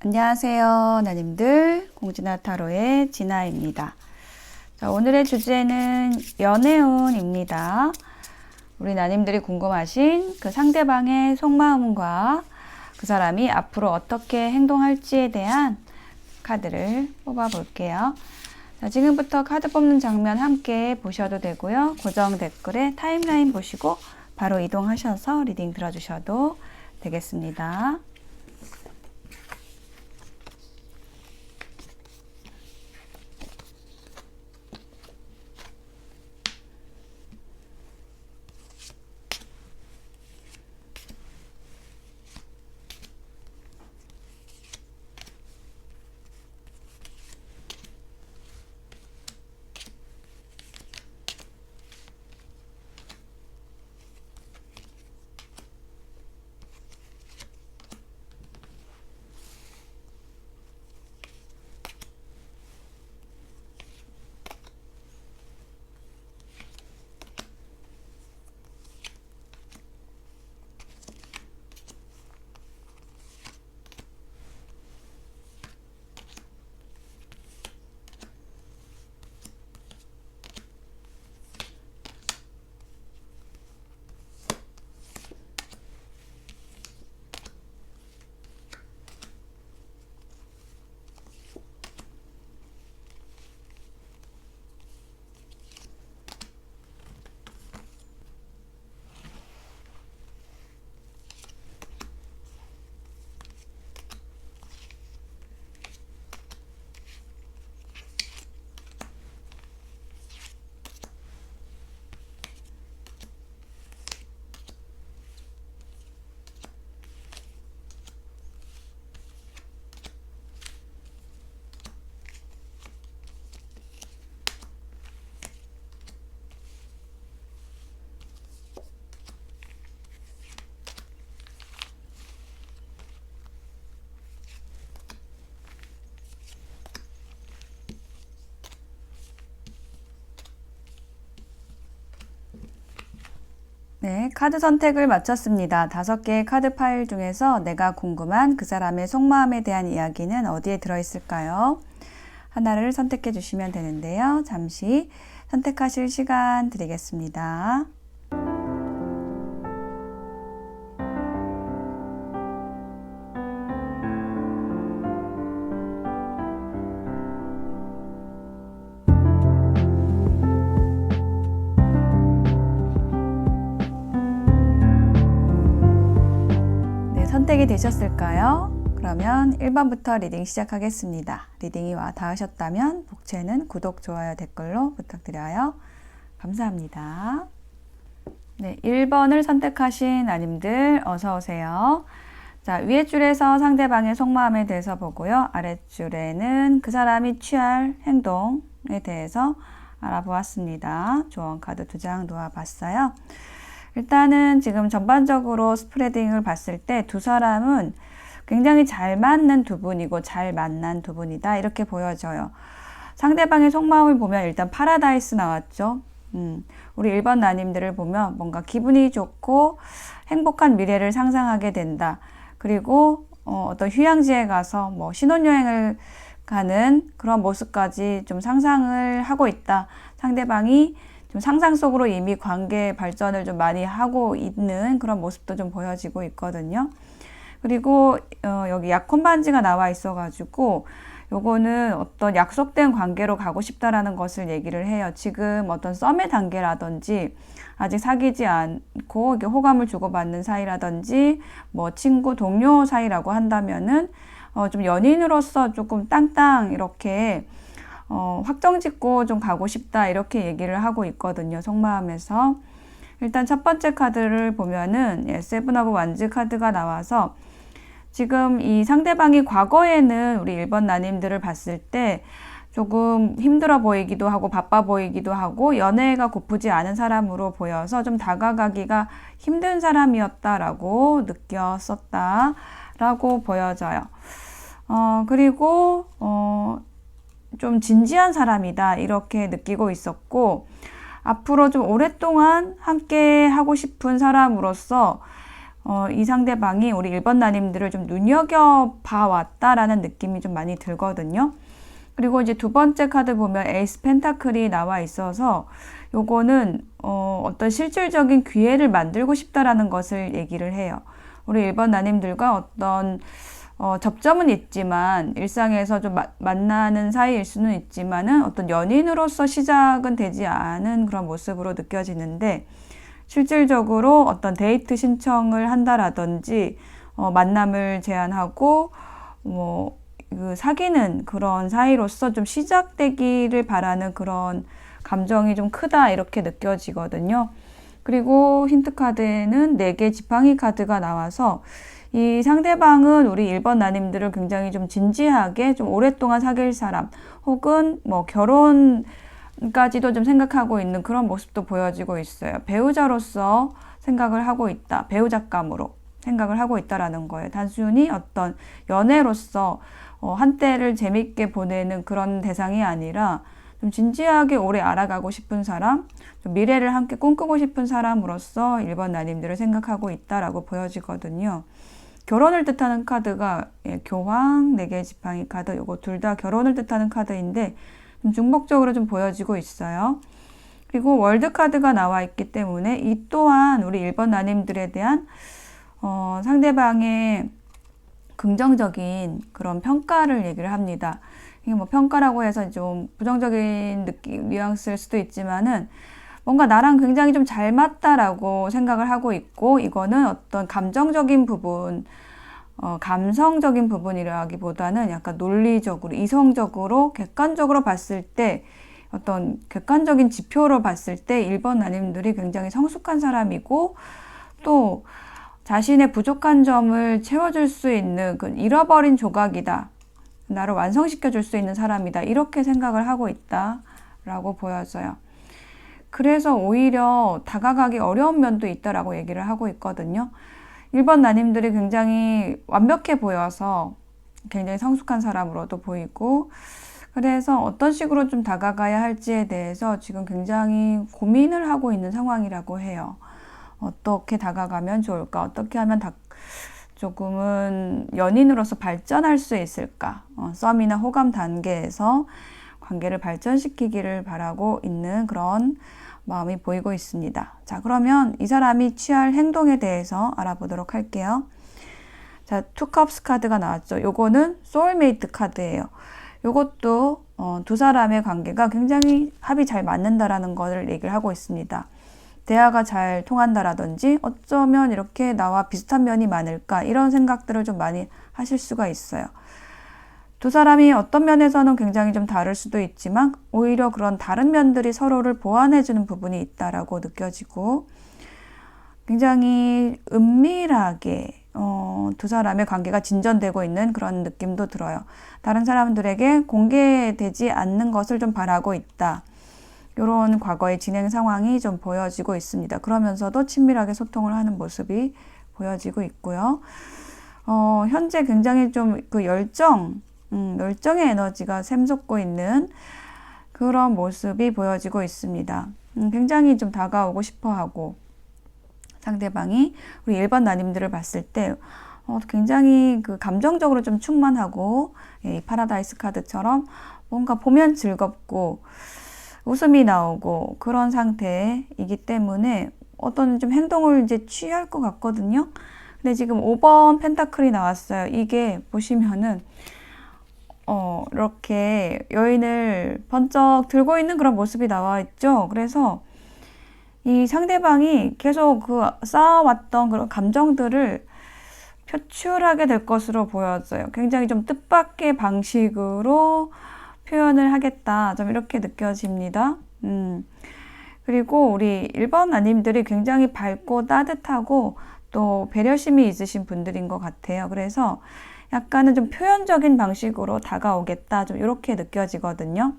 안녕하세요, 나님들. 공진아 타로의 진아입니다. 자, 오늘의 주제는 연애운입니다. 우리 나님들이 궁금하신 그 상대방의 속마음과 그 사람이 앞으로 어떻게 행동할지에 대한 카드를 뽑아 볼게요. 자, 지금부터 카드 뽑는 장면 함께 보셔도 되고요. 고정 댓글에 타임라인 보시고 바로 이동하셔서 리딩 들어주셔도 되겠습니다. 네, 카드 선택을 마쳤습니다. 5개의 카드 파일 중에서 내가 궁금한 그 사람의 속마음에 대한 이야기는 어디에 들어있을까요? 하나를 선택해 주시면 되는데요. 잠시 선택하실 시간 드리겠습니다. 선택이 되셨을까요? 그러면 1번부터 리딩 시작하겠습니다. 리딩이 와 닿으셨다면 복채는 구독, 좋아요, 댓글로 부탁드려요. 감사합니다. 네, 1번을 선택하신 아님들 어서 오세요. 자, 위에 줄에서 상대방의 속마음에 대해서 보고요. 아랫줄에는 그 사람이 취할 행동에 대해서 알아보았습니다. 조언 카드 2장 놓아봤어요. 일단은 지금 전반적으로 스프레딩을 봤을 때 두 사람은 굉장히 잘 맞는 두 분이고 잘 만난 두 분이다 이렇게 보여져요. 상대방의 속마음을 보면 일단 파라다이스 나왔죠. 우리 1번 나님들을 보면 뭔가 기분이 좋고 행복한 미래를 상상하게 된다. 그리고 어떤 휴양지에 가서 뭐 신혼여행을 가는 그런 모습까지 좀 상상을 하고 있다. 상대방이 좀 상상 속으로 이미 관계 발전을 좀 많이 하고 있는 그런 모습도 좀 보여지고 있거든요. 그리고 여기 약혼 반지가 나와 있어가지고 요거는 어떤 약속된 관계로 가고 싶다라는 것을 얘기를 해요. 지금 어떤 썸의 단계라든지 아직 사귀지 않고 이게 호감을 주고받는 사이라든지 뭐 친구, 동료 사이라고 한다면은 좀 연인으로서 조금 땅땅 이렇게 확정 짓고 좀 가고 싶다 이렇게 얘기를 하고 있거든요. 속마음에서. 일단 첫 번째 카드를 보면은 세븐 오브 완즈 카드가 나와서 지금 이 상대방이 과거에는 우리 1번 나님들을 봤을 때 조금 힘들어 보이기도 하고 바빠 보이기도 하고 연애가 고프지 않은 사람으로 보여서 좀 다가가기가 힘든 사람이었다라고 느꼈었다라고 보여져요. 그리고 좀 진지한 사람이다 이렇게 느끼고 있었고 앞으로 좀 오랫동안 함께 하고 싶은 사람으로서 이 상대방이 우리 1번 나님들을 좀 눈여겨봐 왔다라는 느낌이 좀 많이 들거든요. 그리고 이제 두 번째 카드 보면 에이스 펜타클이 나와 있어서 요거는 어떤 실질적인 기회를 만들고 싶다라는 것을 얘기를 해요. 우리 1번 나님들과 어떤 접점은 있지만 일상에서 좀 만나는 사이일 수는 있지만은 어떤 연인으로서 시작은 되지 않은 그런 모습으로 느껴지는데 실질적으로 어떤 데이트 신청을 한다라든지 만남을 제안하고 그 사귀는 그런 사이로서 좀 시작되기를 바라는 그런 감정이 좀 크다 이렇게 느껴지거든요. 그리고 힌트 카드에는 4개 지팡이 카드가 나와서 이 상대방은 우리 1번 나님들을 굉장히 좀 진지하게 좀 오랫동안 사귈 사람 혹은 뭐 결혼까지도 좀 생각하고 있는 그런 모습도 보여지고 있어요. 배우자로서 생각을 하고 있다. 배우자감으로 생각을 하고 있다라는 거예요. 단순히 어떤 연애로서 한때를 재밌게 보내는 그런 대상이 아니라 좀 진지하게 오래 알아가고 싶은 사람, 좀 미래를 함께 꿈꾸고 싶은 사람으로서 1번 나님들을 생각하고 있다라고 보여지거든요. 결혼을 뜻하는 카드가 교황, 4개의 지팡이 카드, 요거 둘 다 결혼을 뜻하는 카드인데 좀 중복적으로 좀 보여지고 있어요. 그리고 월드 카드가 나와 있기 때문에 이 또한 우리 1번 나님들에 대한 상대방의 긍정적인 그런 평가를 얘기를 합니다. 이게 뭐 평가라고 해서 좀 부정적인 느낌, 뉘앙스일 수도 있지만은 뭔가 나랑 굉장히 좀 잘 맞다라고 생각을 하고 있고 이거는 어떤 감정적인 부분, 감성적인 부분이라기보다는 약간 논리적으로, 이성적으로, 객관적으로 봤을 때 어떤 객관적인 지표로 봤을 때 1번 나님들이 굉장히 성숙한 사람이고 또 자신의 부족한 점을 채워줄 수 있는 그 잃어버린 조각이다. 나를 완성시켜 줄 수 있는 사람이다. 이렇게 생각을 하고 있다라고 보여져요. 그래서 오히려 다가가기 어려운 면도 있다라고 얘기를 하고 있거든요. 1번 나님들이 굉장히 완벽해 보여서 굉장히 성숙한 사람으로도 보이고 그래서 어떤 식으로 좀 다가가야 할지에 대해서 지금 굉장히 고민을 하고 있는 상황이라고 해요. 어떻게 다가가면 좋을까? 어떻게 하면 조금은 연인으로서 발전할 수 있을까? 썸이나 호감 단계에서 관계를 발전시키기를 바라고 있는 그런 마음이 보이고 있습니다. 자, 그러면 이 사람이 취할 행동에 대해서 알아보도록 할게요. 자, 투 컵스 카드가 나왔죠. 요거는 소울메이트 카드예요. 요것도 두 사람의 관계가 굉장히 합이 잘 맞는다라는 것을 얘기를 하고 있습니다. 대화가 잘 통한다라든지 어쩌면 이렇게 나와 비슷한 면이 많을까 이런 생각들을 좀 많이 하실 수가 있어요. 두 사람이 어떤 면에서는 굉장히 좀 다를 수도 있지만 오히려 그런 다른 면들이 서로를 보완해주는 부분이 있다라고 느껴지고 굉장히 은밀하게 두 사람의 관계가 진전되고 있는 그런 느낌도 들어요. 다른 사람들에게 공개되지 않는 것을 좀 바라고 있다. 이런 과거의 진행 상황이 좀 보여지고 있습니다. 그러면서도 친밀하게 소통을 하는 모습이 보여지고 있고요. 현재 굉장히 좀 그 열정의 에너지가 샘솟고 있는 그런 모습이 보여지고 있습니다. 굉장히 좀 다가오고 싶어 하고 상대방이 우리 1번 나님들을 봤을 때 굉장히 그 감정적으로 좀 충만하고 이 파라다이스 카드처럼 뭔가 보면 즐겁고 웃음이 나오고 그런 상태이기 때문에 어떤 좀 행동을 이제 취할 것 같거든요. 근데 지금 5번 펜타클이 나왔어요. 이게 보시면은 이렇게 여인을 번쩍 들고 있는 그런 모습이 나와 있죠. 그래서 이 상대방이 계속 그 쌓아왔던 그런 감정들을 표출하게 될 것으로 보여져요. 굉장히 좀 뜻밖의 방식으로 표현을 하겠다. 좀 이렇게 느껴집니다. 그리고 우리 1번 나님들이 굉장히 밝고 따뜻하고 또 배려심이 있으신 분들인 것 같아요. 그래서 약간은 좀 표현적인 방식으로 다가오겠다. 좀 이렇게 느껴지거든요.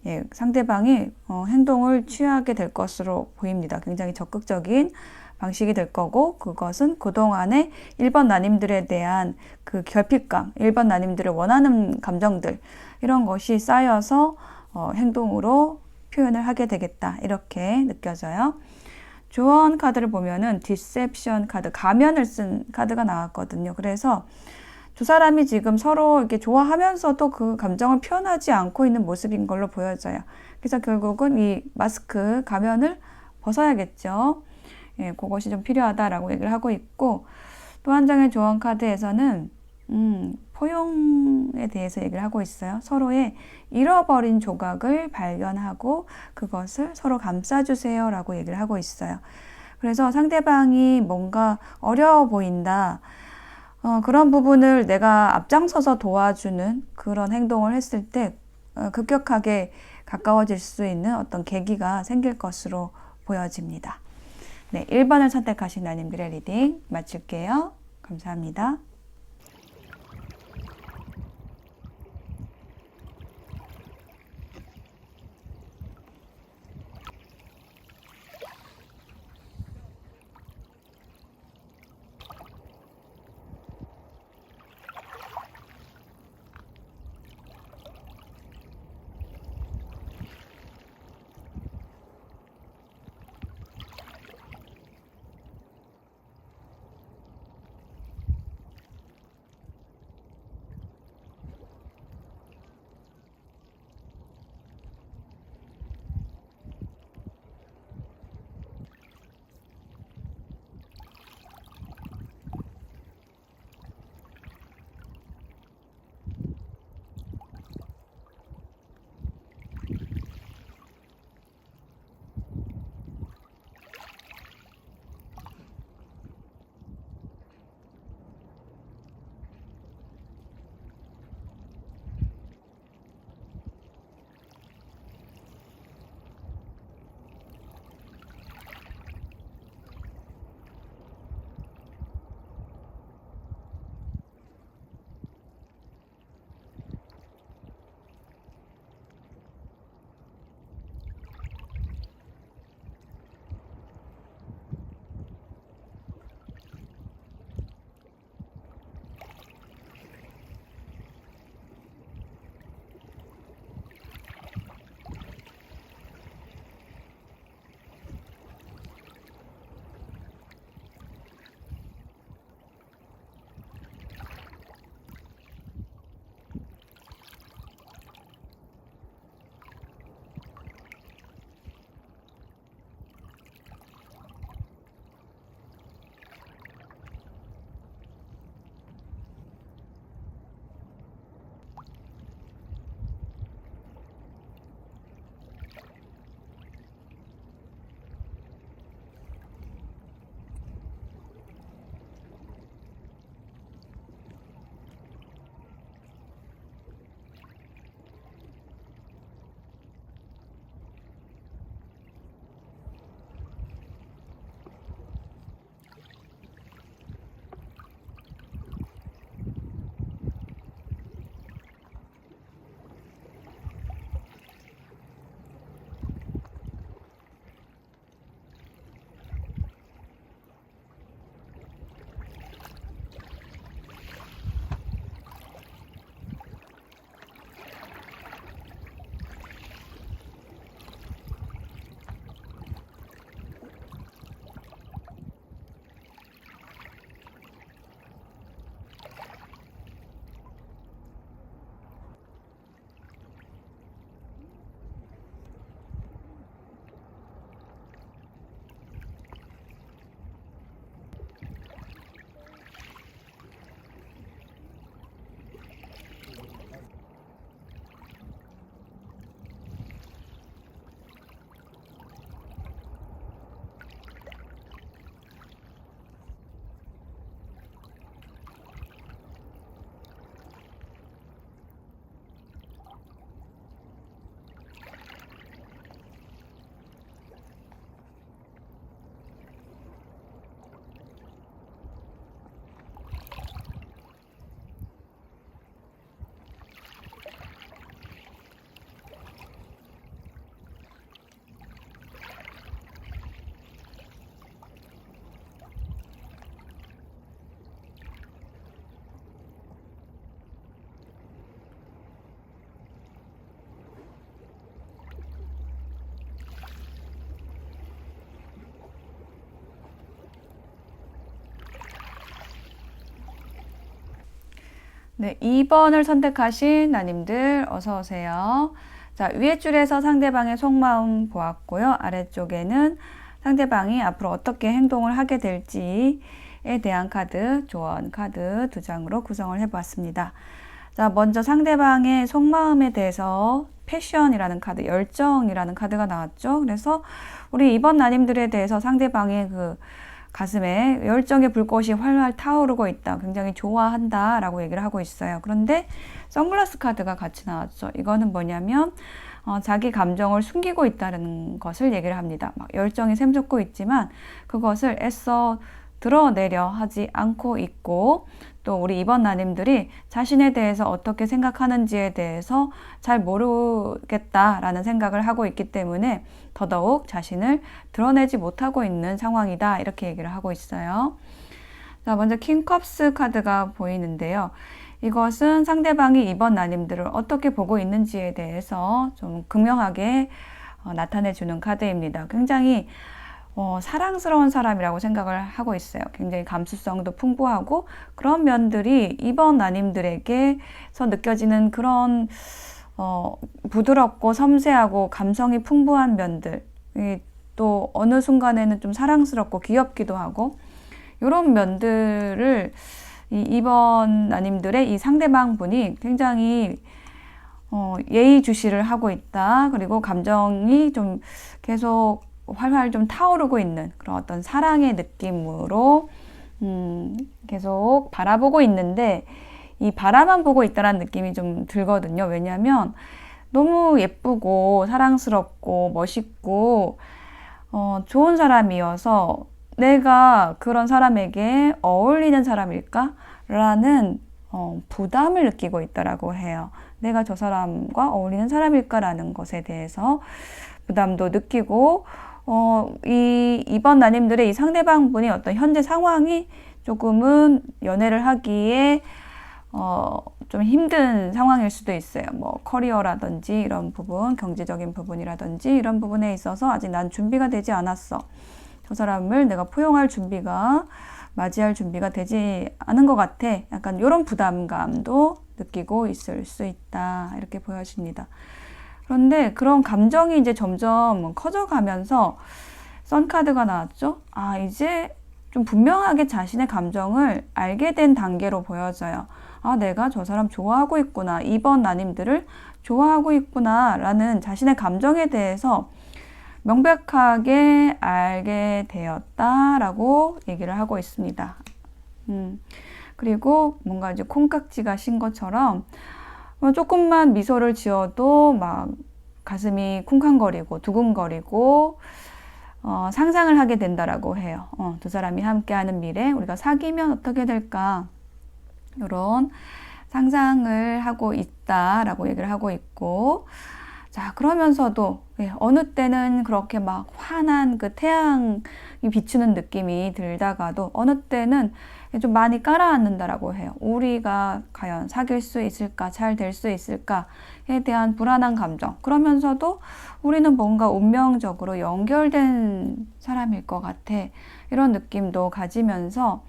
예, 상대방이 행동을 취하게 될 것으로 보입니다. 굉장히 적극적인 방식이 될 거고 그것은 그동안의 1번 나님들에 대한 그 결핍감, 1번 나님들을 원하는 감정들 이런 것이 쌓여서 행동으로 표현을 하게 되겠다. 이렇게 느껴져요. 조언 카드를 보면은 디셉션 카드, 가면을 쓴 카드가 나왔거든요. 그래서 두 사람이 지금 서로 이렇게 좋아하면서도 그 감정을 표현하지 않고 있는 모습인 걸로 보여져요. 그래서 결국은 이 마스크, 가면을 벗어야겠죠. 예, 그것이 좀 필요하다라고 얘기를 하고 있고, 또 한 장의 조언 카드에서는 포용에 대해서 얘기를 하고 있어요. 서로의 잃어버린 조각을 발견하고 그것을 서로 감싸주세요 라고 얘기를 하고 있어요. 그래서 상대방이 뭔가 어려워 보인다. 그런 부분을 내가 앞장서서 도와주는 그런 행동을 했을 때 급격하게 가까워질 수 있는 어떤 계기가 생길 것으로 보여집니다. 네, 1번을 선택하신 나님들의 리딩 마칠게요. 감사합니다. 네, 2번을 선택하신 나님들 어서 오세요. 자, 위에 줄에서 상대방의 속마음 보았고요. 아래쪽에는 상대방이 앞으로 어떻게 행동을 하게 될지에 대한 카드, 조언 카드 2장으로 구성을 해보았습니다. 자, 먼저 상대방의 속마음에 대해서 패션이라는 카드, 열정이라는 카드가 나왔죠. 그래서 우리 2번 나님들에 대해서 상대방의 그 가슴에 열정의 불꽃이 활활 타오르고 있다. 굉장히 좋아한다 라고 얘기를 하고 있어요. 그런데 선글라스 카드가 같이 나왔죠. 이거는 뭐냐면 자기 감정을 숨기고 있다는 것을 얘기를 합니다. 막 열정이 샘솟고 있지만 그것을 애써 드러내려 하지 않고 있고, 또 우리 2번 나님들이 자신에 대해서 어떻게 생각하는지에 대해서 잘 모르겠다라는 생각을 하고 있기 때문에 더더욱 자신을 드러내지 못하고 있는 상황이다, 이렇게 얘기를 하고 있어요. 자, 먼저 킹컵스 카드가 보이는데요. 이것은 상대방이 2번 나님들을 어떻게 보고 있는지에 대해서 좀 극명하게 나타내주는 카드입니다. 굉장히 사랑스러운 사람이라고 생각을 하고 있어요. 굉장히 감수성도 풍부하고 그런 면들이 2번 나님들에게서 느껴지는 그런 부드럽고 섬세하고 감성이 풍부한 면들, 또 어느 순간에는 좀 사랑스럽고 귀엽기도 하고 이런 면들을 이 2번 나님들의 이 상대방 분이 굉장히 예의주시를 하고 있다. 그리고 감정이 좀 계속 활활 좀 타오르고 있는 그런 어떤 사랑의 느낌으로 계속 바라보고 있는데, 이 바라만 보고 있다는 느낌이 좀 들거든요. 왜냐하면 너무 예쁘고 사랑스럽고 멋있고 좋은 사람이어서 내가 그런 사람에게 어울리는 사람일까? 라는 부담을 느끼고 있다라고 해요. 내가 저 사람과 어울리는 사람일까라는 것에 대해서 부담도 느끼고, 이 2번 나님들의 이 상대방 분이 어떤 현재 상황이 조금은 연애를 하기에 좀 힘든 상황일 수도 있어요. 뭐 커리어라든지 이런 부분, 경제적인 부분이라든지 이런 부분에 있어서 아직 난 준비가 되지 않았어. 저 사람을 내가 포용할 준비가, 맞이할 준비가 되지 않은 것 같아. 약간 이런 부담감도 느끼고 있을 수 있다, 이렇게 보여집니다. 그런데 그런 감정이 이제 점점 커져가면서 선카드가 나왔죠. 아, 이제 좀 분명하게 자신의 감정을 알게 된 단계로 보여져요. 아, 내가 저 사람 좋아하고 있구나. 2번 나님들을 좋아하고 있구나. 라는 자신의 감정에 대해서 명백하게 알게 되었다라고 얘기를 하고 있습니다. 그리고 뭔가 이제 콩깍지가 신 것처럼 조금만 미소를 지어도 막 가슴이 쿵쾅거리고 두근거리고 상상을 하게 된다라고 해요. 두 사람이 함께하는 미래, 우리가 사귀면 어떻게 될까? 이런 상상을 하고 있다라고 얘기를 하고 있고, 자, 그러면서도 어느 때는 그렇게 막 환한 그 태양이 비추는 느낌이 들다가도 어느 때는 좀 많이 깔아앉는다라고 해요. 우리가 과연 사귈 수 있을까, 잘 될 수 있을까에 대한 불안한 감정. 그러면서도 우리는 뭔가 운명적으로 연결된 사람일 것 같아. 이런 느낌도 가지면서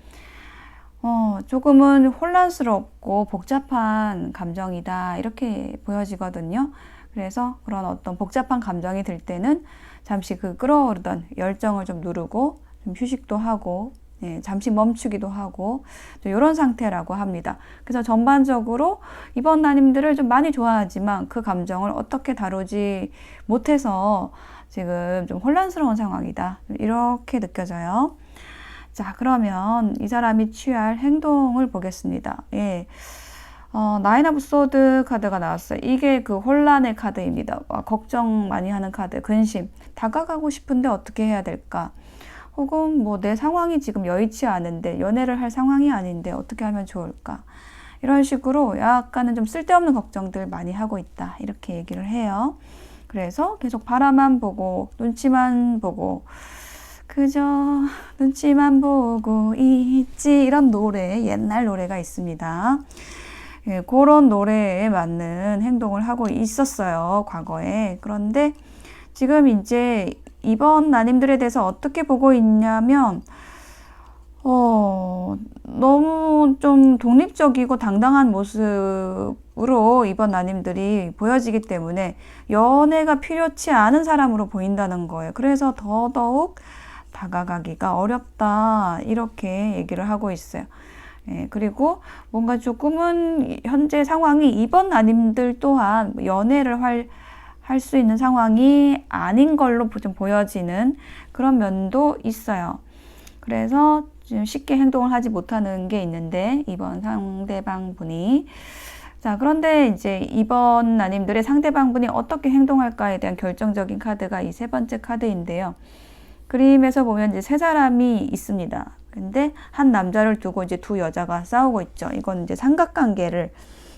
조금은 혼란스럽고 복잡한 감정이다, 이렇게 보여지거든요. 그래서 그런 어떤 복잡한 감정이 들 때는 잠시 그 끌어오르던 열정을 좀 누르고 좀 휴식도 하고, 잠시 멈추기도 하고, 이런 상태라고 합니다. 그래서 전반적으로 이번 나님들을 좀 많이 좋아하지만 그 감정을 어떻게 다루지 못해서 지금 좀 혼란스러운 상황이다, 이렇게 느껴져요. 자, 그러면 이 사람이 취할 행동을 보겠습니다. 나인 오브 소드 카드가 나왔어요. 이게 그 혼란의 카드입니다. 걱정 많이 하는 카드, 근심. 다가가고 싶은데 어떻게 해야 될까? 혹은 뭐 내 상황이 지금 여의치 않은데, 연애를 할 상황이 아닌데 어떻게 하면 좋을까? 이런 식으로 약간은 좀 쓸데없는 걱정들 많이 하고 있다, 이렇게 얘기를 해요. 그래서 계속 바라만 보고 눈치만 보고 그저 눈치만 보고 있지, 이런 노래, 옛날 노래가 있습니다. 그런 노래에 맞는 행동을 하고 있었어요, 과거에. 그런데 지금 이제 2번 나님들에 대해서 어떻게 보고 있냐면 너무 좀 독립적이고 당당한 모습으로 이번 나님들이 보여지기 때문에 연애가 필요치 않은 사람으로 보인다는 거예요. 그래서 더더욱 다가가기가 어렵다, 이렇게 얘기를 하고 있어요. 예, 그리고 뭔가 조금은 현재 상황이 이번 나님들 또한 연애를 할 수 있는 상황이 아닌 걸로 좀 보여지는 그런 면도 있어요. 그래서 좀 쉽게 행동을 하지 못하는 게 있는데, 이번 상대방 분이. 자, 그런데 이제 이번 나님들의 상대방 분이 어떻게 행동할까에 대한 결정적인 카드가 이 세 번째 카드인데요. 그림에서 보면 이제 세 사람이 있습니다. 근데 한 남자를 두고 이제 두 여자가 싸우고 있죠. 이건 이제 삼각관계를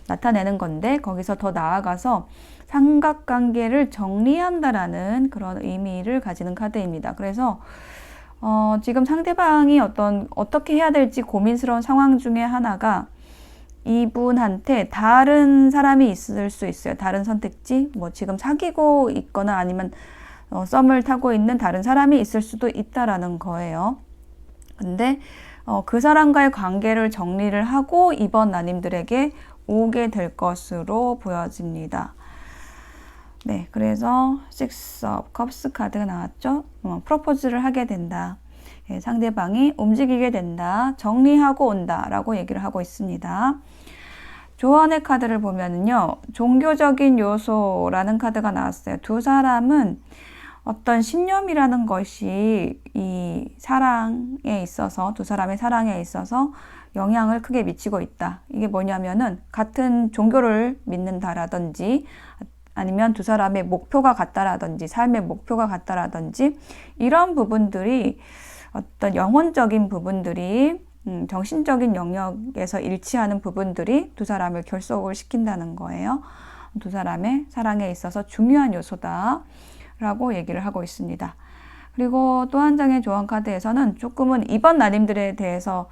나타내는 건데, 거기서 더 나아가서 삼각관계를 정리한다라는 그런 의미를 가지는 카드입니다. 그래서 지금 상대방이 어떻게 해야 될지 고민스러운 상황 중에 하나가, 이분한테 다른 사람이 있을 수 있어요. 다른 선택지, 뭐 지금 사귀고 있거나 아니면 썸을 타고 있는 다른 사람이 있을 수도 있다라는 거예요. 근데 그 사람과의 관계를 정리를 하고 이번 나님들에게 오게 될 것으로 보여집니다. 네, 그래서 Six of Cups 카드가 나왔죠. 프로포즈를 하게 된다. 예, 상대방이 움직이게 된다. 정리하고 온다 라고 얘기를 하고 있습니다. 조언의 카드를 보면은요, 종교적인 요소라는 카드가 나왔어요. 두 사람은 어떤 신념이라는 것이 이 사랑에 있어서, 두 사람의 사랑에 있어서 영향을 크게 미치고 있다. 이게 뭐냐면은 같은 종교를 믿는다라든지, 아니면 두 사람의 목표가 같다라든지, 삶의 목표가 같다라든지, 이런 부분들이, 어떤 영혼적인 부분들이, 정신적인 영역에서 일치하는 부분들이 두 사람을 결속을 시킨다는 거예요. 두 사람의 사랑에 있어서 중요한 요소다 라고 얘기를 하고 있습니다. 그리고 또 한 장의 조언 카드에서는 조금은 이번 나님들에 대해서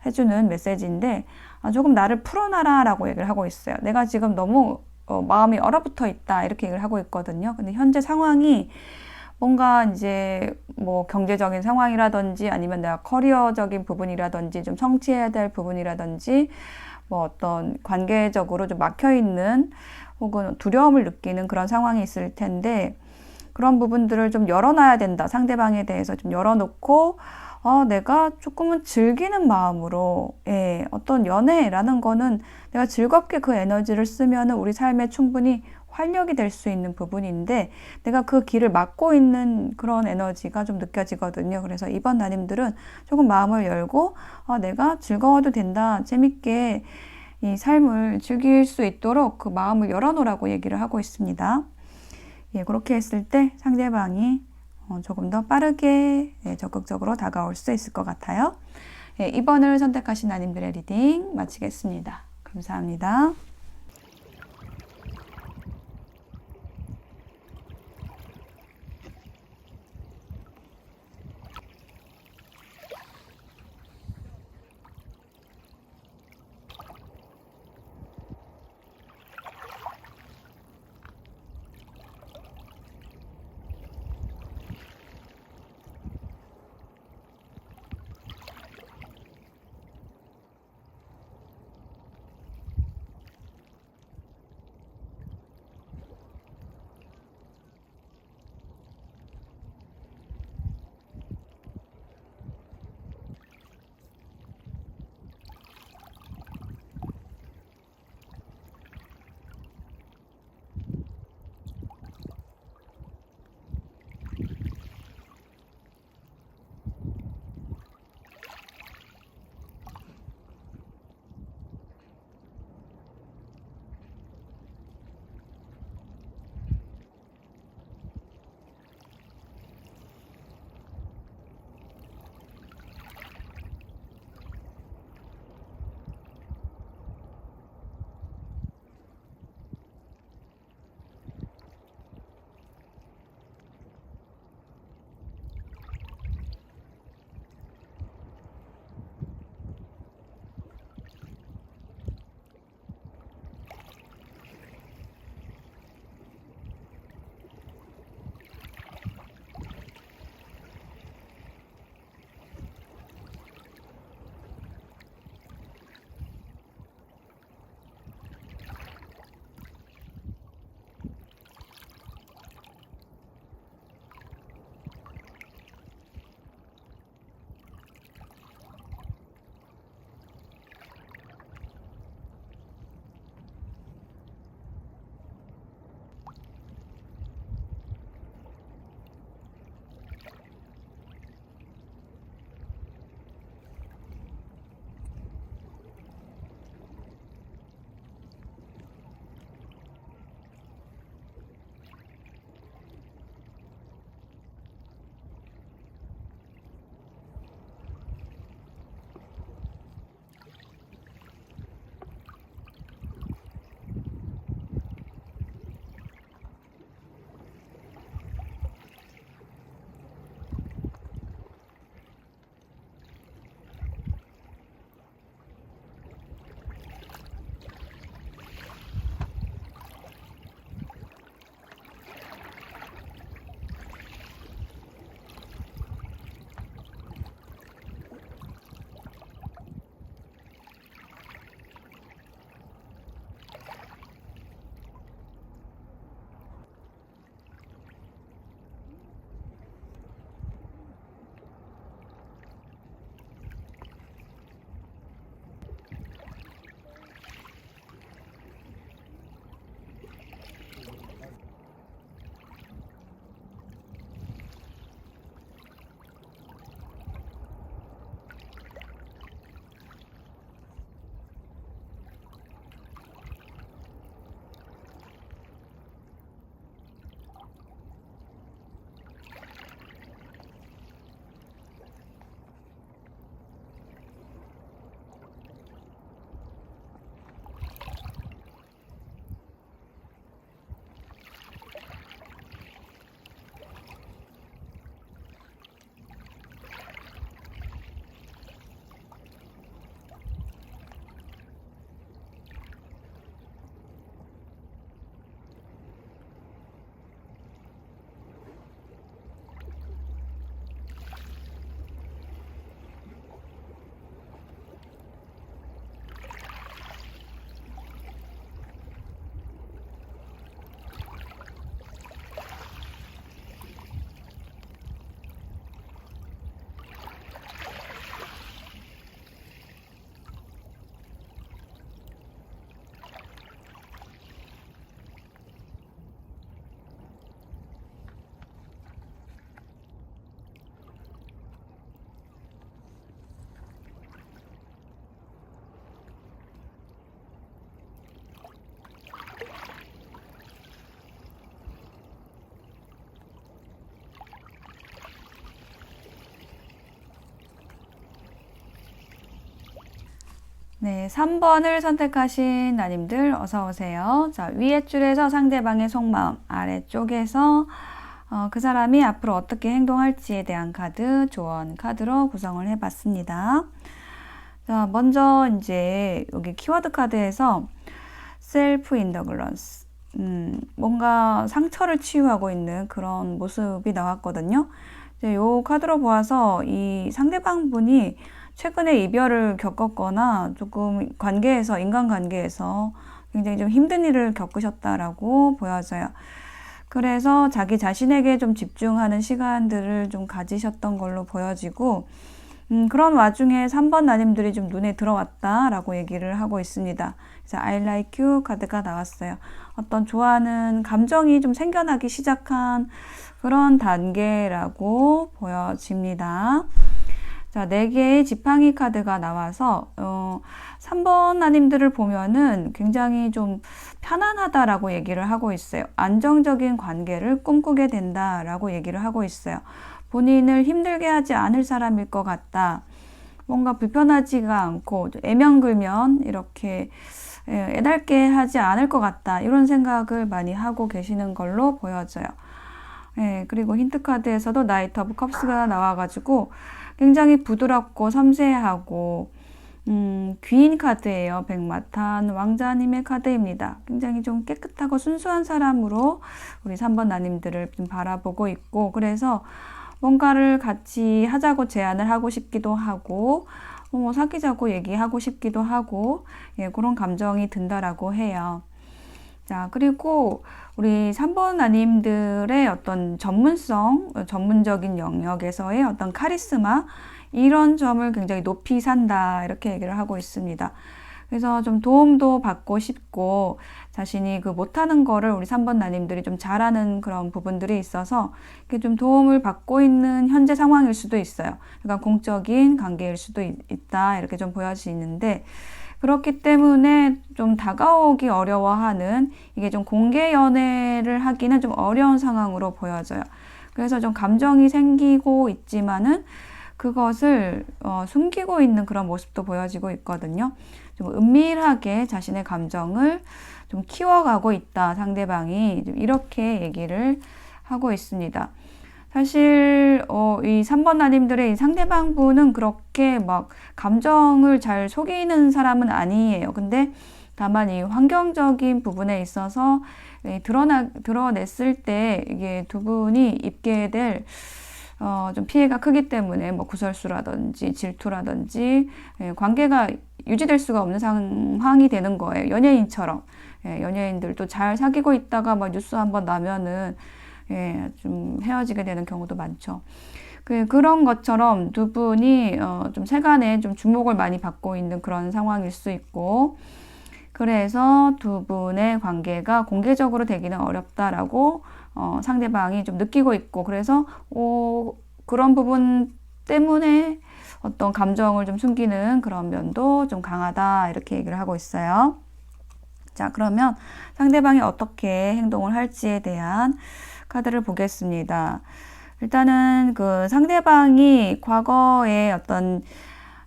해주는 메시지인데, 조금 나를 풀어놔라 라고 얘기를 하고 있어요. 내가 지금 너무 마음이 얼어붙어 있다, 이렇게 얘기를 하고 있거든요. 근데 현재 상황이 뭔가 이제 뭐 경제적인 상황이라든지, 아니면 내가 커리어적인 부분이라든지, 좀 성취해야 될 부분이라든지, 뭐 어떤 관계적으로 좀 막혀 있는 혹은 두려움을 느끼는 그런 상황이 있을 텐데, 그런 부분들을 좀 열어놔야 된다. 상대방에 대해서 좀 열어놓고 내가 조금은 즐기는 마음으로, 예, 어떤 연애라는 거는 내가 즐겁게 그 에너지를 쓰면은 우리 삶에 충분히 활력이 될 수 있는 부분인데, 내가 그 길을 막고 있는 그런 에너지가 좀 느껴지거든요. 그래서 이번 나님들은 조금 마음을 열고 내가 즐거워도 된다, 재밌게 이 삶을 즐길 수 있도록 그 마음을 열어놓으라고 얘기를 하고 있습니다. 예, 그렇게 했을 때 상대방이 조금 더 빠르게, 예, 적극적으로 다가올 수 있을 것 같아요. 예, 2번을 선택하신 나님들의 리딩 마치겠습니다. 감사합니다. 네, 3번을 선택하신 나님들 어서 오세요. 자, 위에 줄에서 상대방의 속마음, 아래쪽에서 그 사람이 앞으로 어떻게 행동할지에 대한 카드, 조언 카드로 구성을 해봤습니다. 자, 먼저 이제 여기 키워드 카드에서 셀프 인더글런스, 뭔가 상처를 치유하고 있는 그런 모습이 나왔거든요. 이제 요 카드로 보아서 이 상대방 분이 최근에 이별을 겪었거나 조금 관계에서, 인간관계에서 굉장히 좀 힘든 일을 겪으셨다라고 보여져요. 그래서 자기 자신에게 좀 집중하는 시간들을 좀 가지셨던 걸로 보여지고, 그런 와중에 3번 나님들이 좀 눈에 들어왔다라고 얘기를 하고 있습니다. 그래서 I like you 카드가 나왔어요. 어떤 좋아하는 감정이 좀 생겨나기 시작한 그런 단계라고 보여집니다. 자, 4개의 지팡이 카드가 나와서 3번 나님들을 보면은 굉장히 좀 편안하다라고 얘기를 하고 있어요. 안정적인 관계를 꿈꾸게 된다라고 얘기를 하고 있어요. 본인을 힘들게 하지 않을 사람일 것 같다. 뭔가 불편하지가 않고 애명글면 이렇게 애달게 하지 않을 것 같다. 이런 생각을 많이 하고 계시는 걸로 보여져요. 그리고 힌트 카드에서도 나이트 오브 컵스가 나와가지고 굉장히 부드럽고 섬세하고 귀인 카드예요. 백마탄 왕자님의 카드입니다. 굉장히 좀 깨끗하고 순수한 사람으로 우리 3번 나님들을 좀 바라보고 있고, 그래서 뭔가를 같이 하자고 제안을 하고 싶기도 하고 사귀자고 얘기하고 싶기도 하고 그런 감정이 든다라고 해요. 자, 그리고 우리 3번 나님들의 어떤 전문성, 전문적인 영역에서의 어떤 카리스마, 이런 점을 굉장히 높이 산다, 이렇게 얘기를 하고 있습니다. 그래서 좀 도움도 받고 싶고, 자신이 그 못하는 거를 우리 3번 나님들이 좀 잘하는 그런 부분들이 있어서 이렇게 좀 도움을 받고 있는 현재 상황일 수도 있어요. 그러니까 공적인 관계일 수도 있다, 이렇게 좀 보여지는데, 그렇기 때문에 좀 다가오기 어려워하는, 이게 좀 공개 연애를 하기는 좀 어려운 상황으로 보여져요. 그래서 좀 감정이 생기고 있지만은 그것을 숨기고 있는 그런 모습도 보여지고 있거든요. 좀 은밀하게 자신의 감정을 좀 키워가고 있다, 상대방이. 좀 이렇게 얘기를 하고 있습니다. 사실 이 3번 나님들의 이 상대방 분은 그렇게 막 감정을 잘 속이는 사람은 아니에요. 근데 다만 이 환경적인 부분에 있어서 드러냈을 때 이게 두 분이 입게 될 좀 피해가 크기 때문에 뭐 구설수라든지 질투라든지 관계가 유지될 수가 없는 상황이 되는 거예요. 연예인처럼. 연예인들도 잘 사귀고 있다가 막 뉴스 한번 나면은 좀 헤어지게 되는 경우도 많죠. 그런 것처럼 두 분이 좀 세간에 좀 주목을 많이 받고 있는 그런 상황일 수 있고, 그래서 두 분의 관계가 공개적으로 되기는 어렵다라고 상대방이 좀 느끼고 있고, 그래서 그런 부분 때문에 어떤 감정을 좀 숨기는 그런 면도 좀 강하다, 이렇게 얘기를 하고 있어요. 자, 그러면 상대방이 어떻게 행동을 할지에 대한 카드를 보겠습니다. 일단은 그 상대방이 과거에 어떤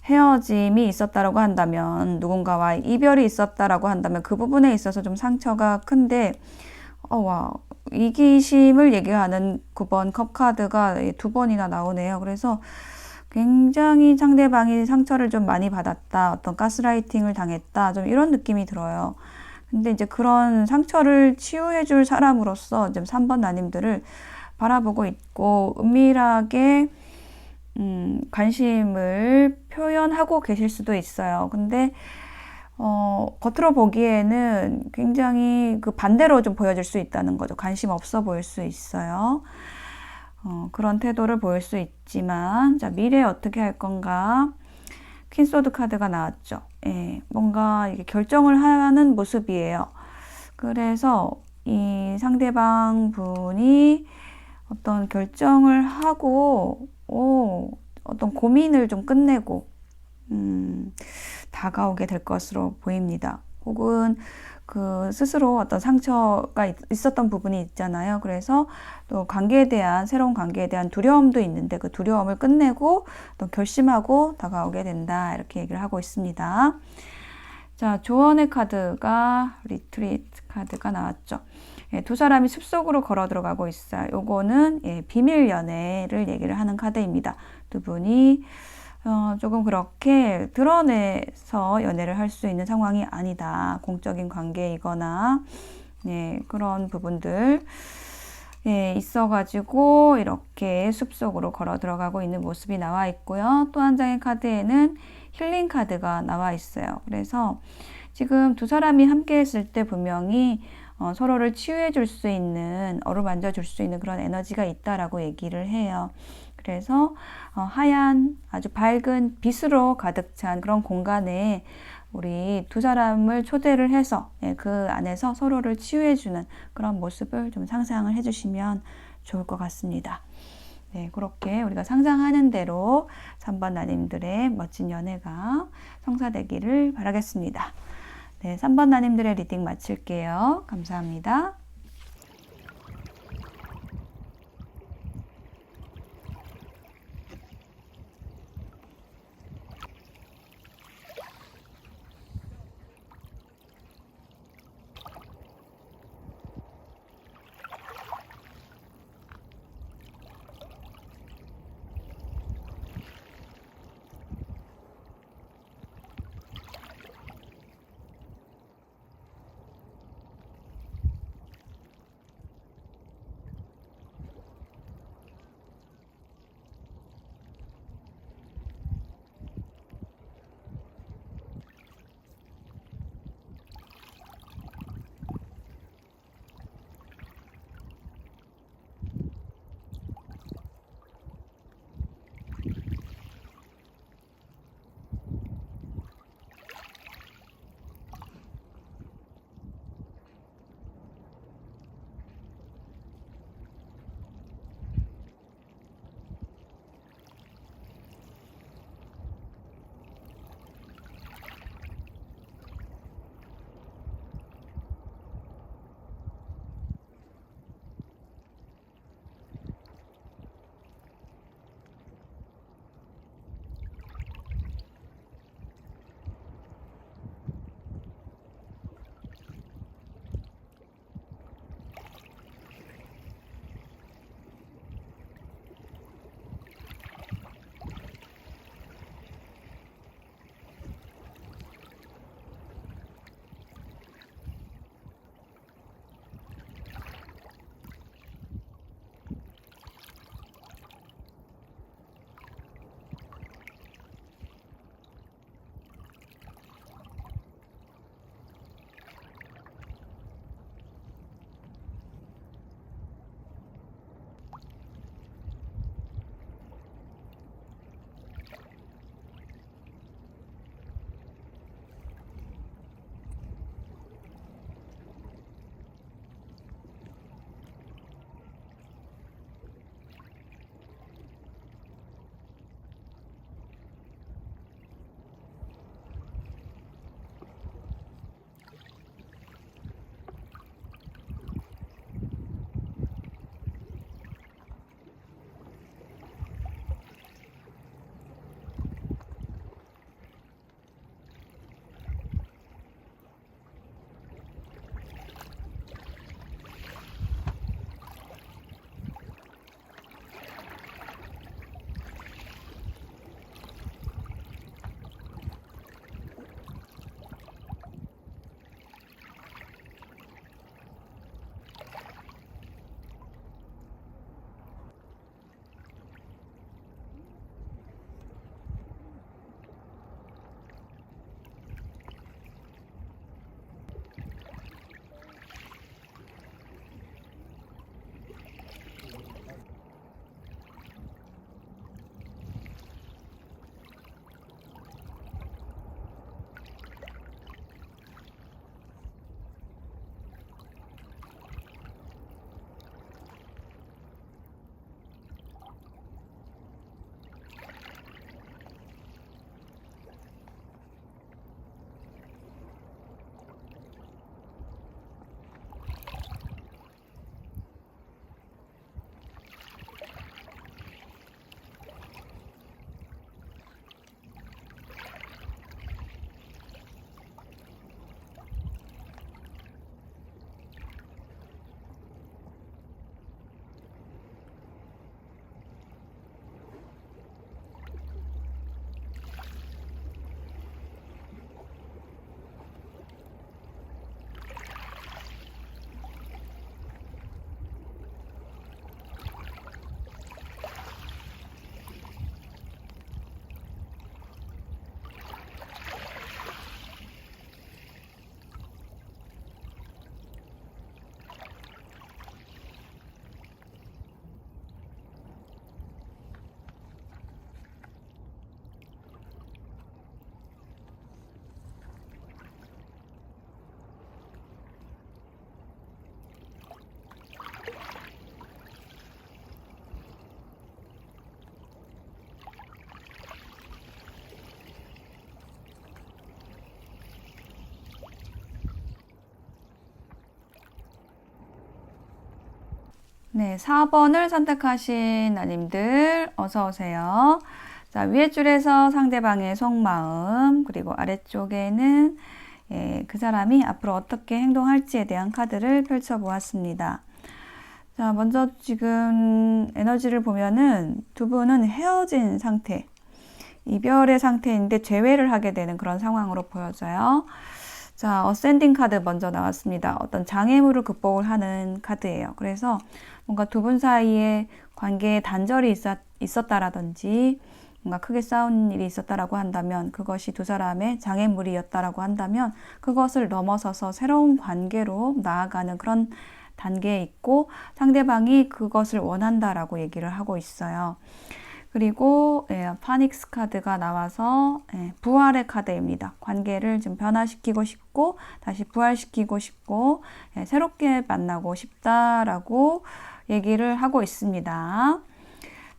헤어짐이 있었다라고 한다면, 누군가와 이별이 있었다라고 한다면 그 부분에 있어서 좀 상처가 큰데, 이기심을 얘기하는 9번 컵 카드가 2번이나 나오네요. 그래서 굉장히 상대방이 상처를 좀 많이 받았다, 어떤 가스라이팅을 당했다, 좀 이런 느낌이 들어요. 근데 이제 그런 상처를 치유해줄 사람으로서 지금 3번 나님들을 바라보고 있고, 은밀하게 관심을 표현하고 계실 수도 있어요. 근데 겉으로 보기에는 굉장히 그 반대로 좀 보여질 수 있다는 거죠. 관심 없어 보일 수 있어요. 그런 태도를 보일 수 있지만, 자, 미래에 어떻게 할 건가? 퀸소드 카드가 나왔죠. 뭔가 이게 결정을 하는 모습이에요. 그래서 이 상대방 분이 어떤 결정을 하고 어떤 고민을 좀 끝내고 다가오게 될 것으로 보입니다. 혹은 그 스스로 어떤 상처가 있었던 부분이 있잖아요. 그래서 또 새로운 관계에 대한 두려움도 있는데 그 두려움을 끝내고 또 결심하고 다가오게 된다, 이렇게 얘기를 하고 있습니다. 자, 조언의 카드가 리트리트 카드가 나왔죠. 예, 두 사람이 숲속으로 걸어 들어가고 있어요. 요거는 예, 비밀 연애를 얘기를 하는 카드입니다. 두 분이 조금 그렇게 드러내서 연애를 할 수 있는 상황이 아니다. 공적인 관계이거나 예, 그런 부분들 예, 있어가지고 이렇게 숲속으로 걸어 들어가고 있는 모습이 나와 있고요. 또 한 장의 카드에는 힐링 카드가 나와 있어요. 그래서 지금 두 사람이 함께 했을 때 분명히 서로를 치유해 줄 수 있는, 어루만져 줄 수 있는 그런 에너지가 있다라고 얘기를 해요. 그래서 하얀 아주 밝은 빛으로 가득 찬 그런 공간에 우리 두 사람을 초대를 해서 그 안에서 서로를 치유해주는 그런 모습을 좀 상상을 해주시면 좋을 것 같습니다. 네, 그렇게 우리가 상상하는 대로 3번 나님들의 멋진 연애가 성사되기를 바라겠습니다. 네, 3번 나님들의 리딩 마칠게요. 감사합니다. 네, 4번을 선택하신 나님들 어서 오세요. 자, 위에 줄에서 상대방의 속마음, 그리고 아래쪽에는 그 사람이 앞으로 어떻게 행동할지에 대한 카드를 펼쳐보았습니다. 자, 먼저 지금 에너지를 보면은 두 분은 헤어진 상태, 이별의 상태인데 재회를 하게 되는 그런 상황으로 보여져요. 자, 어센딩 카드 먼저 나왔습니다. 어떤 장애물을 극복을 하는 카드예요. 그래서 뭔가 두 분 사이에 관계에 단절이 있었다라든지 뭔가 크게 싸운 일이 있었다라고 한다면, 그것이 두 사람의 장애물이었다라고 한다면 그것을 넘어서서 새로운 관계로 나아가는 그런 단계에 있고, 상대방이 그것을 원한다라고 얘기를 하고 있어요. 그리고 파닉스 카드가 나와서 부활의 카드입니다. 관계를 좀 변화시키고 싶고 다시 부활시키고 싶고 새롭게 만나고 싶다라고 얘기를 하고 있습니다.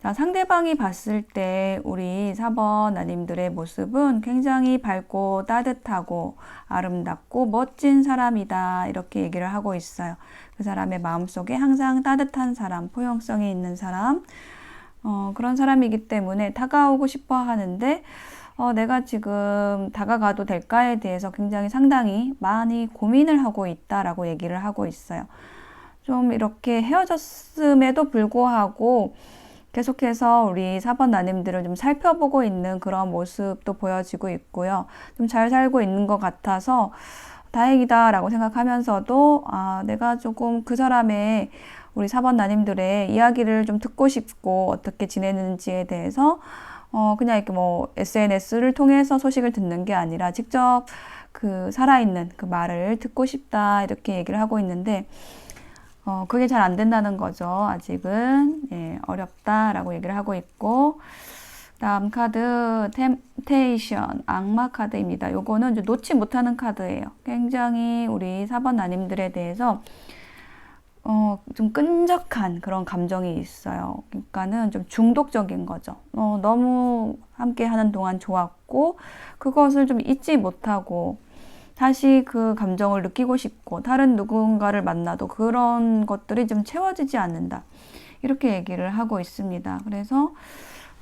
자, 상대방이 봤을 때 우리 4번 나님들의 모습은 굉장히 밝고 따뜻하고 아름답고 멋진 사람이다, 이렇게 얘기를 하고 있어요. 그 사람의 마음속에 항상 따뜻한 사람, 포용성이 있는 사람, 그런 사람이기 때문에 다가오고 싶어 하는데 내가 지금 다가가도 될까에 대해서 굉장히 상당히 많이 고민을 하고 있다라고 얘기를 하고 있어요. 좀 이렇게 헤어졌음에도 불구하고 계속해서 우리 4번 나님들을 좀 살펴보고 있는 그런 모습도 보여지고 있고요. 좀 잘 살고 있는 것 같아서 다행이다라고 생각하면서도 내가 조금 그 사람의, 우리 4번 나님들의 이야기를 좀 듣고 싶고 어떻게 지내는지에 대해서 그냥 이렇게 뭐 SNS를 통해서 소식을 듣는 게 아니라 직접 그 살아있는 그 말을 듣고 싶다, 이렇게 얘기를 하고 있는데 그게 잘 안 된다는 거죠. 아직은 어렵다라고 얘기를 하고 있고, 다음 카드 템테이션, 악마 카드입니다. 요거는 이제 놓지 못하는 카드예요. 굉장히 우리 4번 나님들에 대해서 좀 끈적한 그런 감정이 있어요. 그러니까는 좀 중독적인 거죠. 너무 함께 하는 동안 좋았고 그것을 좀 잊지 못하고 다시 그 감정을 느끼고 싶고 다른 누군가를 만나도 그런 것들이 좀 채워지지 않는다, 이렇게 얘기를 하고 있습니다. 그래서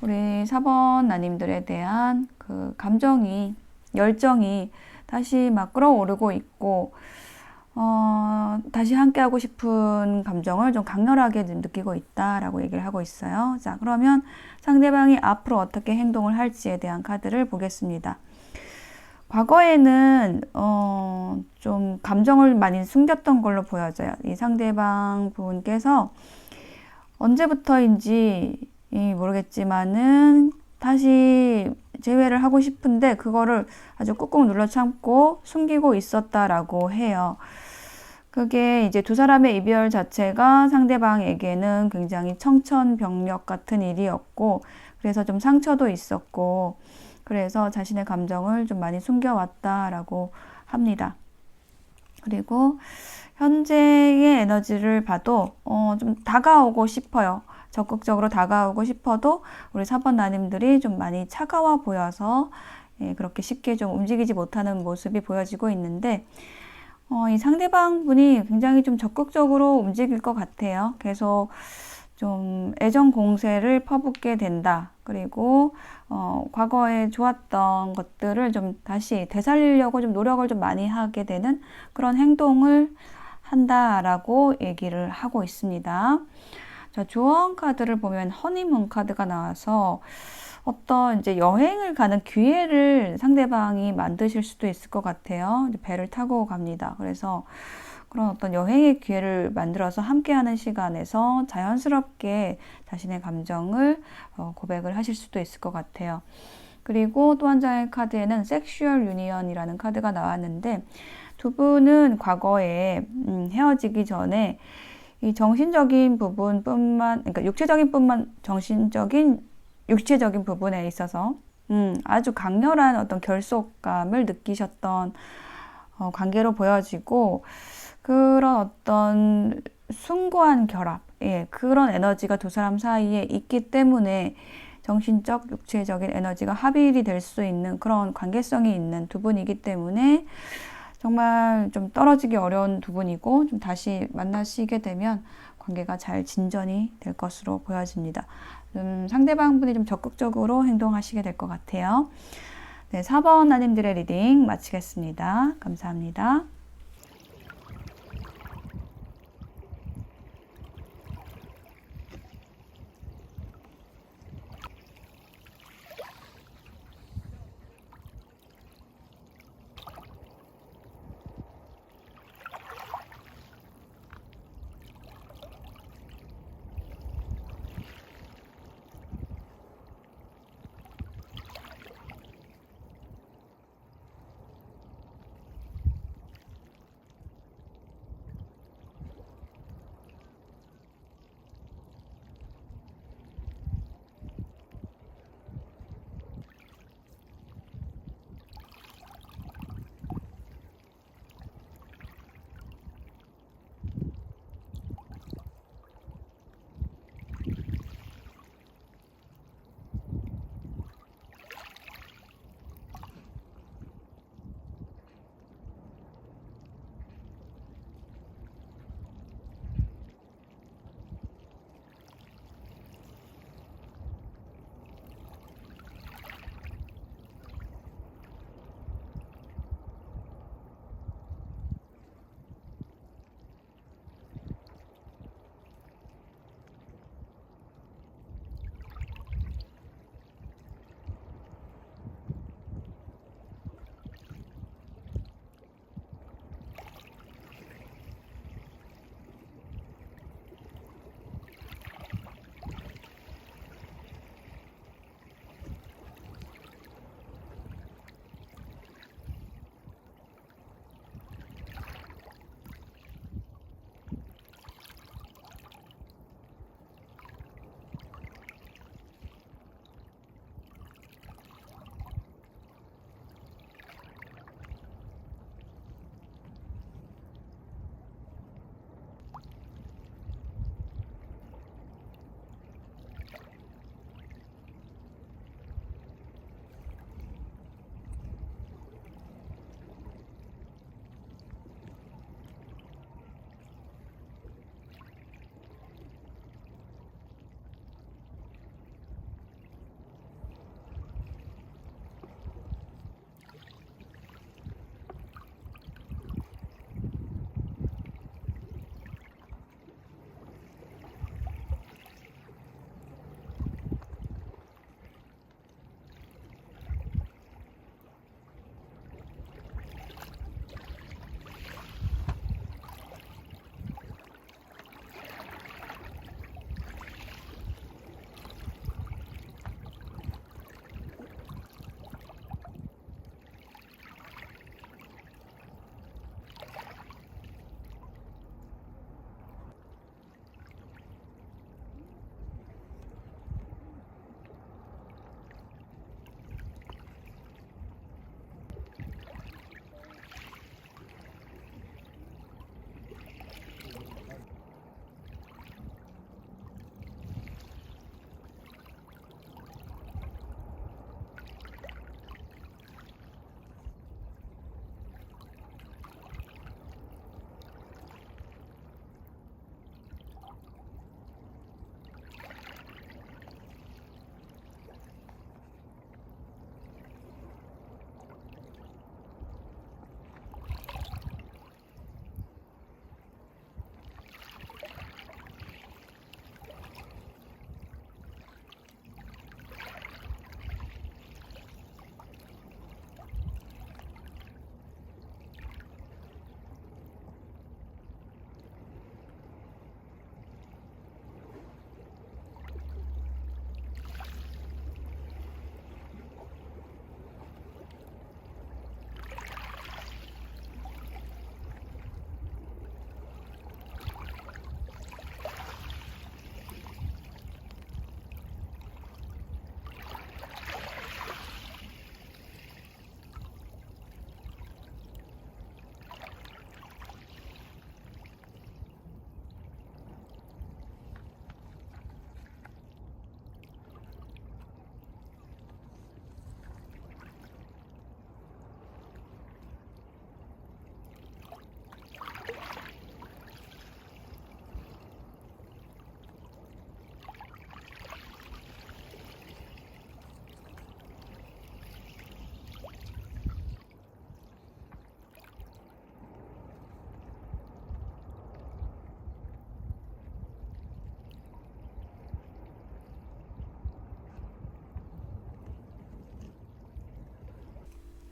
우리 4번 나님들에 대한 그 감정이, 열정이 다시 막 끌어오르고 있고 다시 함께하고 싶은 감정을 좀 강렬하게 좀 느끼고 있다라고 얘기를 하고 있어요. 자, 그러면 상대방이 앞으로 어떻게 행동을 할지에 대한 카드를 보겠습니다. 과거에는 좀 감정을 많이 숨겼던 걸로 보여져요. 이 상대방 분께서 언제부터인지 모르겠지만은 다시 재회를 하고 싶은데 그거를 아주 꾹꾹 눌러 참고 숨기고 있었다라고 해요. 그게 이제 두 사람의 이별 자체가 상대방에게는 굉장히 청천벽력 같은 일이었고, 그래서 좀 상처도 있었고, 그래서 자신의 감정을 좀 많이 숨겨왔다라고 합니다. 그리고 현재의 에너지를 봐도 좀 다가오고 싶어요. 적극적으로 다가오고 싶어도 우리 4번 나님들이 좀 많이 차가워 보여서 그렇게 쉽게 좀 움직이지 못하는 모습이 보여지고 있는데, 이 상대방 분이 굉장히 좀 적극적으로 움직일 것 같아요. 계속 좀 애정 공세를 퍼붓게 된다. 그리고 과거에 좋았던 것들을 좀 다시 되살리려고 좀 노력을 좀 많이 하게 되는 그런 행동을 한다라고 얘기를 하고 있습니다. 자, 조언 카드를 보면 허니문 카드가 나와서 어떤 이제 여행을 가는 기회를 상대방이 만드실 수도 있을 것 같아요. 배를 타고 갑니다. 그래서 그런 어떤 여행의 기회를 만들어서 함께하는 시간에서 자연스럽게 자신의 감정을 고백을 하실 수도 있을 것 같아요. 그리고 또 한 장의 카드에는 섹슈얼 유니언이라는 카드가 나왔는데, 두 분은 과거에 헤어지기 전에 이 정신적인 부분뿐만, 그러니까 육체적인 부분에 있어서 아주 강렬한 어떤 결속감을 느끼셨던 관계로 보여지고, 그런 어떤 숭고한 결합, 그런 에너지가 두 사람 사이에 있기 때문에 정신적, 육체적인 에너지가 합일이 될 수 있는 그런 관계성이 있는 두 분이기 때문에 정말 좀 떨어지기 어려운 두 분이고, 좀 다시 만나시게 되면 관계가 잘 진전이 될 것으로 보여집니다. 상대방분이 좀 적극적으로 행동하시게 될 것 같아요. 네, 4번 나님들의 리딩 마치겠습니다. 감사합니다.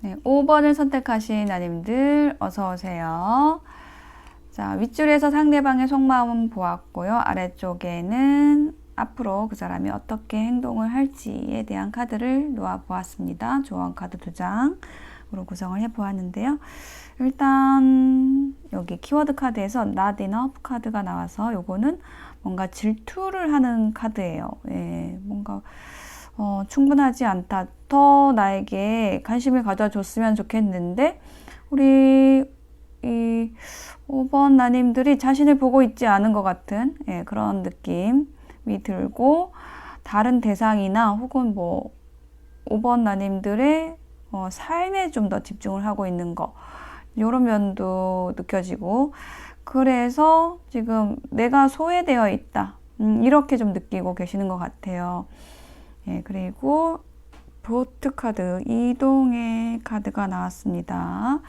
네, 5번을 선택하신 나님들 어서 오세요. 자, 윗줄에서 상대방의 속마음 보았고요. 아래쪽에는 앞으로 그 사람이 어떻게 행동을 할지에 대한 카드를 놓아 보았습니다. 조언 카드 2장으로 구성을 해 보았는데요. 일단 여기 키워드 카드에서 Not Enough 카드가 나와서 요거는 뭔가 질투를 하는 카드예요. 예, 뭔가 충분하지 않다. 더 나에게 관심을 가져줬으면 좋겠는데 우리 이 5번 나님들이 자신을 보고 있지 않은 것 같은 그런 느낌이 들고, 다른 대상이나 혹은 뭐 5번 나님들의 삶에 좀 더 집중을 하고 있는 거, 이런 면도 느껴지고, 그래서 지금 내가 소외되어 있다, 이렇게 좀 느끼고 계시는 것 같아요. 그리고 보트 카드, 이동의 카드가 나왔습니다.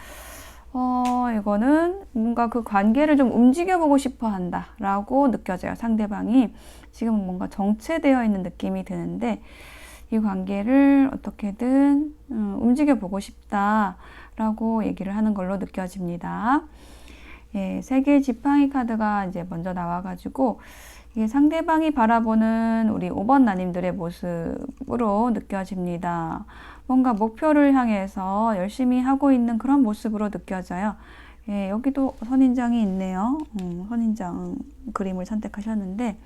이거는 뭔가 그 관계를 좀 움직여보고 싶어 한다 라고 느껴져요. 상대방이 지금 뭔가 정체되어 있는 느낌이 드는데, 이 관계를 어떻게든 움직여보고 싶다 라고 얘기를 하는 걸로 느껴집니다. 예, 세 개의 지팡이 카드가 이제 먼저 나와가지고, 이게 상대방이 바라보는 우리 5번 나님들의 모습으로 느껴집니다. 뭔가 목표를 향해서 열심히 하고 있는 그런 모습으로 느껴져요. 예, 여기도 선인장이 있네요. 선인장 그림을 선택하셨는데,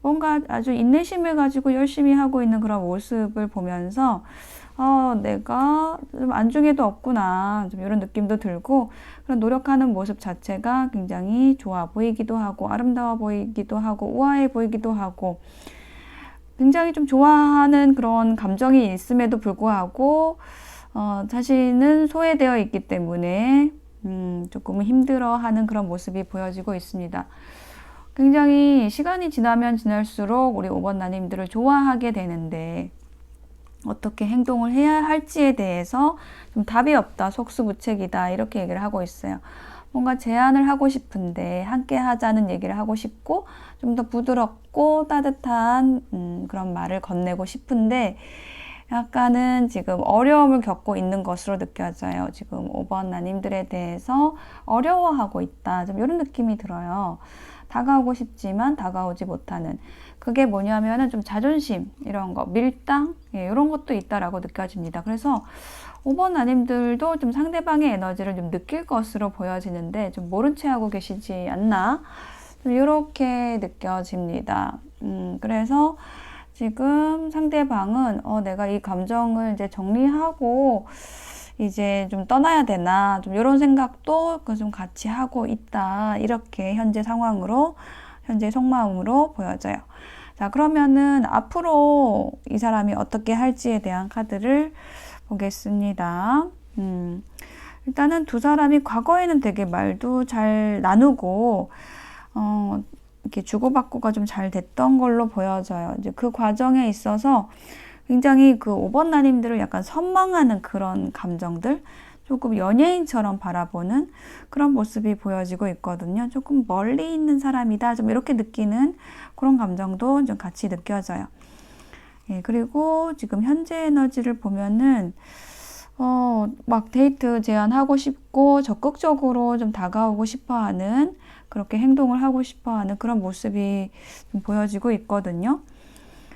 뭔가 아주 인내심을 가지고 열심히 하고 있는 그런 모습을 보면서 내가 좀 안중에도 없구나, 좀 이런 느낌도 들고, 그런 노력하는 모습 자체가 굉장히 좋아 보이기도 하고, 아름다워 보이기도 하고, 우아해 보이기도 하고, 굉장히 좀 좋아하는 그런 감정이 있음에도 불구하고 자신은 소외되어 있기 때문에 조금 힘들어하는 그런 모습이 보여지고 있습니다. 굉장히 시간이 지나면 지날수록 우리 5번 나님들을 좋아하게 되는데, 어떻게 행동을 해야 할지에 대해서 좀 답이 없다, 속수무책이다, 이렇게 얘기를 하고 있어요. 뭔가 제안을 하고 싶은데, 함께 하자는 얘기를 하고 싶고, 좀 더 부드럽고 따뜻한 그런 말을 건네고 싶은데, 약간은 지금 어려움을 겪고 있는 것으로 느껴져요. 지금 5번 나님들에 대해서 어려워하고 있다, 좀 이런 느낌이 들어요. 다가오고 싶지만 다가오지 못하는, 그게 뭐냐면은 좀 자존심, 이런 거, 밀당, 이런 것도 있다라고 느껴집니다. 그래서 5번 나님들도 좀 상대방의 에너지를 좀 느낄 것으로 보여지는데, 좀 모른 채 하고 계시지 않나, 좀 이렇게 느껴집니다. 그래서 지금 상대방은 내가 이 감정을 이제 정리하고 이제 좀 떠나야 되나, 좀 이런 생각도 좀 같이 하고 있다, 이렇게 현재 상황으로, 현재 속마음으로 보여져요. 자, 그러면은 앞으로 이 사람이 어떻게 할지에 대한 카드를 보겠습니다. 일단은 두 사람이 과거에는 되게 말도 잘 나누고 이렇게 주고받고가 좀 잘 됐던 걸로 보여져요. 이제 그 과정에 있어서 굉장히 그 5번 나님들을 약간 선망하는 그런 감정들, 조금 연예인처럼 바라보는 그런 모습이 보여지고 있거든요. 조금 멀리 있는 사람이다, 좀 이렇게 느끼는 그런 감정도 좀 같이 느껴져요. 예, 그리고 지금 현재 에너지를 보면은 막 데이트 제안하고 싶고 적극적으로 좀 다가오고 싶어하는, 그렇게 행동을 하고 싶어하는 그런 모습이 좀 보여지고 있거든요.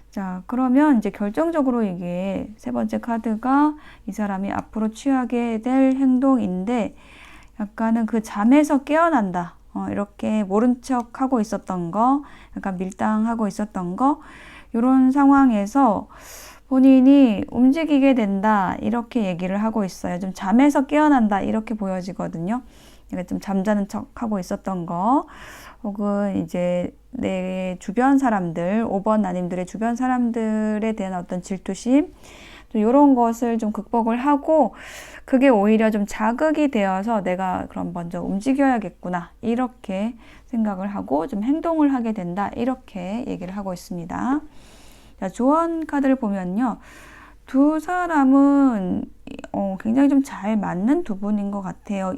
자, 그러면 이제 결정적으로 이게 세 번째 카드가 이 사람이 앞으로 취하게 될 행동인데, 약간은 그 잠에서 깨어난다, 이렇게 모른 척 하고 있었던 거, 약간 밀당하고 있었던 거, 이런 상황에서 본인이 움직이게 된다, 이렇게 얘기를 하고 있어요. 좀 잠에서 깨어난다, 이렇게 보여지거든요. 그러니까 좀 잠자는 척 하고 있었던 거, 혹은 이제 내 주변 사람들, 5번 나님들의 주변 사람들에 대한 어떤 질투심, 이런 것을 좀 극복을 하고, 그게 오히려 좀 자극이 되어서 내가 그럼 먼저 움직여야겠구나, 이렇게 생각을 하고 좀 행동을 하게 된다, 이렇게 얘기를 하고 있습니다. 자, 조언 카드를 보면요, 두 사람은 굉장히 좀 잘 맞는 두 분인 것 같아요.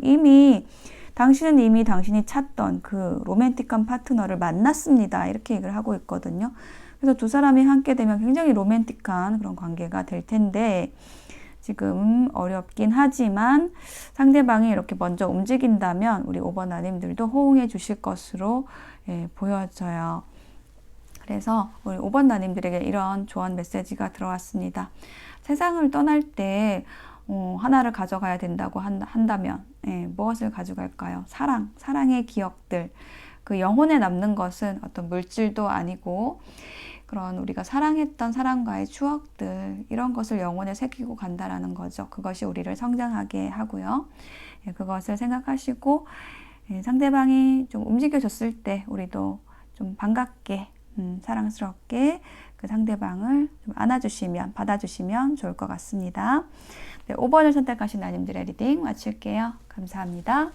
당신은 이미 당신이 찾던 그 로맨틱한 파트너를 만났습니다, 이렇게 얘기를 하고 있거든요. 그래서 두 사람이 함께 되면 굉장히 로맨틱한 그런 관계가 될 텐데, 지금 어렵긴 하지만 상대방이 이렇게 먼저 움직인다면 우리 5번 나님들도 호응해 주실 것으로 보여져요. 그래서 우리 5번 나님들에게 이런 조언 메시지가 들어왔습니다. 세상을 떠날 때 하나를 가져가야 된다고 한다면 무엇을 가져갈까요? 사랑의 기억들. 그 영혼에 남는 것은 어떤 물질도 아니고 그런 우리가 사랑했던 사람과의 추억들, 이런 것을 영혼에 새기고 간다라는 거죠. 그것이 우리를 성장하게 하고요. 그것을 생각하시고 상대방이 좀 움직여줬을 때 우리도 좀 반갑게 사랑스럽게 그 상대방을 좀 안아주시면, 받아주시면 좋을 것 같습니다. 네, 5번을 선택하신 나님들의 리딩 마칠게요. 감사합니다.